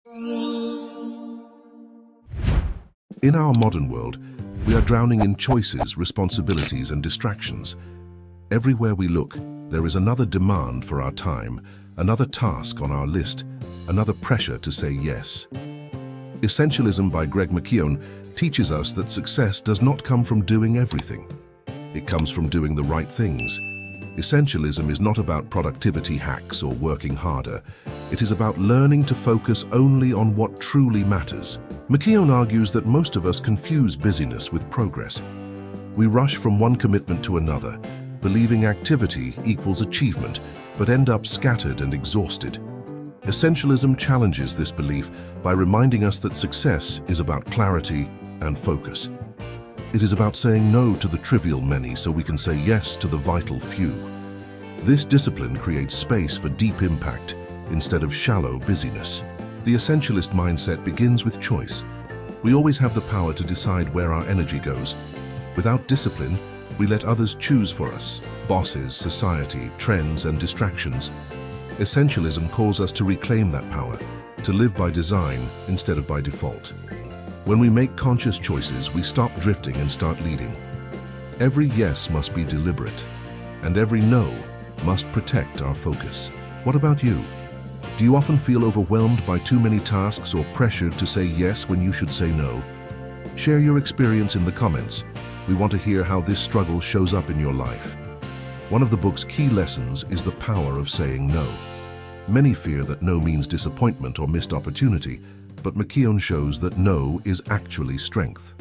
In our modern world, we are drowning in choices, responsibilities, and distractions. Everywhere we look, there is another demand for our time, another task on our list, another pressure to say yes. Essentialism by Greg McKeown teaches us that success does not come from doing everything. It comes from doing the right things. Essentialism is not about productivity hacks or working harder. It is about learning to focus only on what truly matters. McKeown argues that most of us confuse busyness with progress. We rush from one commitment to another, believing activity equals achievement, but end up scattered and exhausted. Essentialism challenges this belief by reminding us that success is about clarity and focus. It is about saying no to the trivial many so we can say yes to the vital few. This discipline creates space for deep impact instead of shallow busyness. The essentialist mindset begins with choice. We always have the power to decide where our energy goes. Without discipline, we let others choose for us: bosses, society, trends, and distractions. Essentialism calls us to reclaim that power, to live by design instead of by default. When we make conscious choices, we stop drifting and start leading. Every yes must be deliberate, and every no must protect our focus. What about you? Do you often feel overwhelmed by too many tasks or pressured to say yes when you should say no? Share your experience in the comments. We want to hear how this struggle shows up in your life. One of the book's key lessons is the power of saying no. Many fear that no means disappointment or missed opportunity, but McKeown shows that no is actually strength.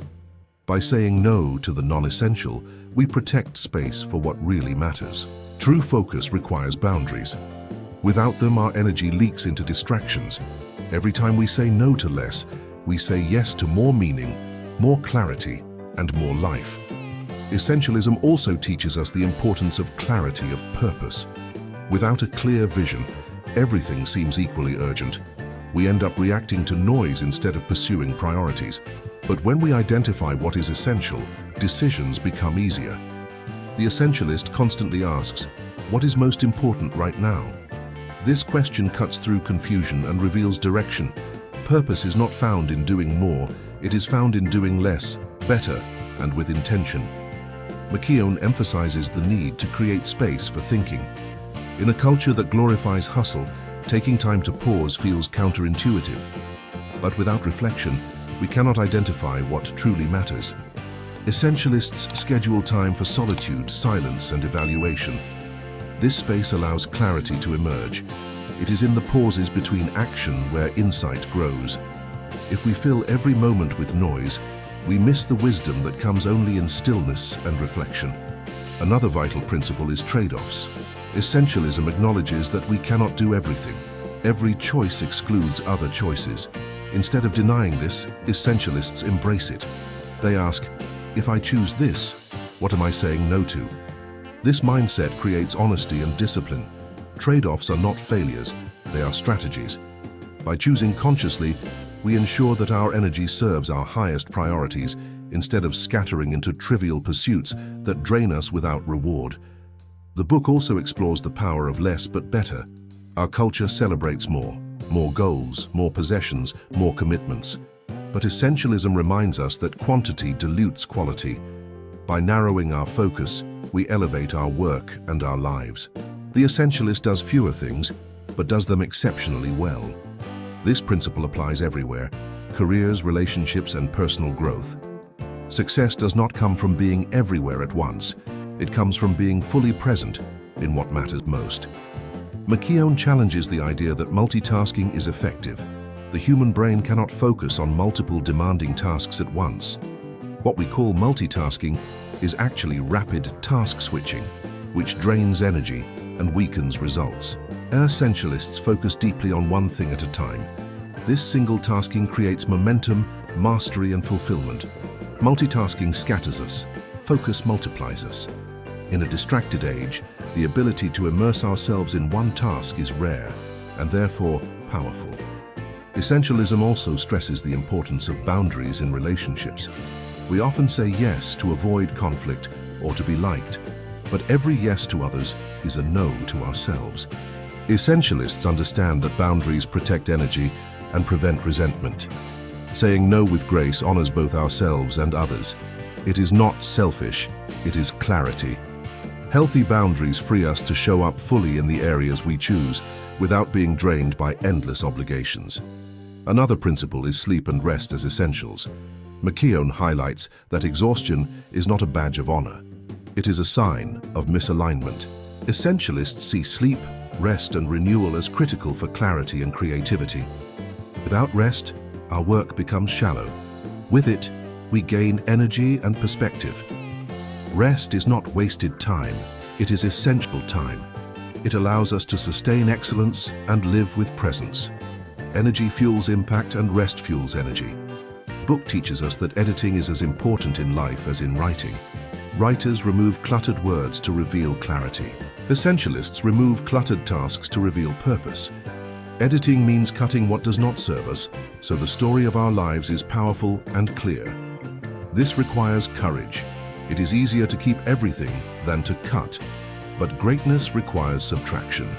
By saying no to the non-essential, we protect space for what really matters. True focus requires boundaries. Without them, our energy leaks into distractions. Every time we say no to less, we say yes to more meaning, more clarity, and more life. Essentialism also teaches us the importance of clarity of purpose. Without a clear vision, everything seems equally urgent. We end up reacting to noise instead of pursuing priorities. But when we identify what is essential, decisions become easier. The essentialist constantly asks, what is most important right now? This question cuts through confusion and reveals direction. Purpose is not found in doing more, it is found in doing less, better, and with intention. McKeown emphasizes the need to create space for thinking. In a culture that glorifies hustle, taking time to pause feels counterintuitive. But without reflection, we cannot identify what truly matters. Essentialists schedule time for solitude, silence, and evaluation. This space allows clarity to emerge. It is in the pauses between action where insight grows. If we fill every moment with noise, we miss the wisdom that comes only in stillness and reflection. Another vital principle is trade-offs. Essentialism acknowledges that we cannot do everything. Every choice excludes other choices. Instead of denying this, essentialists embrace it. They ask, if I choose this, what am I saying no to? This mindset creates honesty and discipline. Trade-offs are not failures, they are strategies. By choosing consciously, we ensure that our energy serves our highest priorities instead of scattering into trivial pursuits that drain us without reward. The book also explores the power of less but better. Our culture celebrates more goals, more possessions, more commitments. But essentialism reminds us that quantity dilutes quality. By narrowing our focus, we elevate our work and our lives. The essentialist does fewer things, but does them exceptionally well. This principle applies everywhere: careers, relationships, and personal growth. Success does not come from being everywhere at once. It comes from being fully present in what matters most. McKeown challenges the idea that multitasking is effective. The human brain cannot focus on multiple demanding tasks at once. What we call multitasking is actually rapid task switching, which drains energy and weakens results. Essentialists focus deeply on one thing at a time. This single tasking creates momentum, mastery, and fulfillment. Multitasking scatters us. Focus multiplies us. In a distracted age, the ability to immerse ourselves in one task is rare and therefore powerful. Essentialism also stresses the importance of boundaries in relationships. We often say yes to avoid conflict or to be liked, but every yes to others is a no to ourselves. Essentialists understand that boundaries protect energy and prevent resentment. Saying no with grace honors both ourselves and others. It is not selfish, it is clarity. Healthy boundaries free us to show up fully in the areas we choose without being drained by endless obligations. Another principle is sleep and rest as essentials. McKeown highlights that exhaustion is not a badge of honor. It is a sign of misalignment. Essentialists see sleep, rest, and renewal as critical for clarity and creativity. Without rest, our work becomes shallow. With it, we gain energy and perspective. Rest is not wasted time, it is essential time. It allows us to sustain excellence and live with presence. Energy fuels impact and rest fuels energy. Book teaches us that editing is as important in life as in writing. Writers remove cluttered words to reveal clarity. Essentialists remove cluttered tasks to reveal purpose. Editing means cutting what does not serve us, so the story of our lives is powerful and clear. This requires courage. It is easier to keep everything than to cut, but greatness requires subtraction.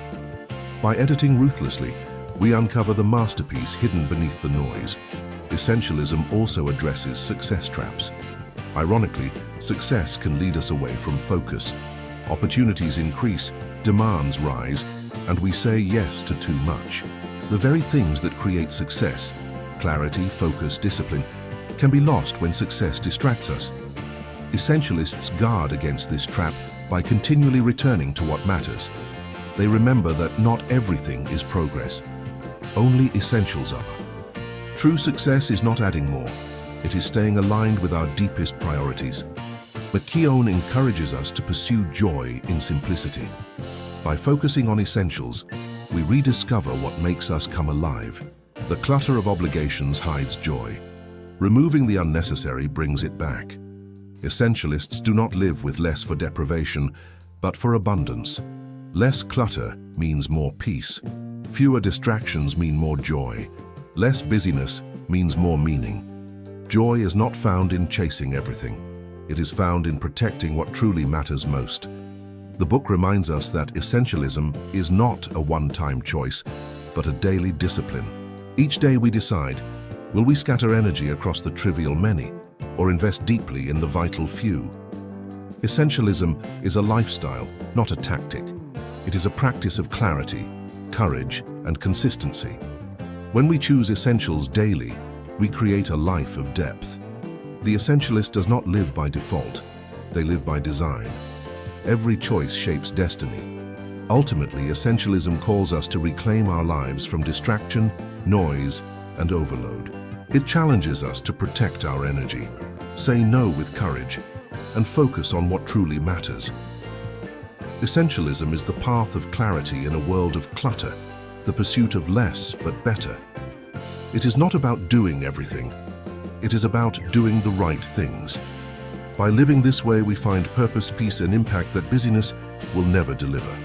By editing ruthlessly, we uncover the masterpiece hidden beneath the noise. Essentialism also addresses success traps. Ironically, success can lead us away from focus. Opportunities increase, demands rise, and we say yes to too much. The very things that create success, clarity, focus, discipline, can be lost when success distracts us. Essentialists guard against this trap by continually returning to what matters. They remember that not everything is progress. Only essentials are. True success is not adding more. It is staying aligned with our deepest priorities. McKeown encourages us to pursue joy in simplicity. By focusing on essentials, we rediscover what makes us come alive. The clutter of obligations hides joy. Removing the unnecessary brings it back. Essentialists do not live with less for deprivation, but for abundance. Less clutter means more peace. Fewer distractions mean more joy. Less busyness means more meaning. Joy is not found in chasing everything. It is found in protecting what truly matters most. The book reminds us that essentialism is not a one-time choice, but a daily discipline. Each day we decide, will we scatter energy across the trivial many, or invest deeply in the vital few? Essentialism is a lifestyle, not a tactic. It is a practice of clarity, courage, and consistency. When we choose essentials daily, we create a life of depth. The essentialist does not live by default. They live by design. Every choice shapes destiny. Ultimately, essentialism calls us to reclaim our lives from distraction, noise, and overload. It challenges us to protect our energy, say no with courage, and focus on what truly matters. Essentialism is the path of clarity in a world of clutter, the pursuit of less but better. It is not about doing everything. It is about doing the right things. By living this way, we find purpose, peace, and impact that busyness will never deliver.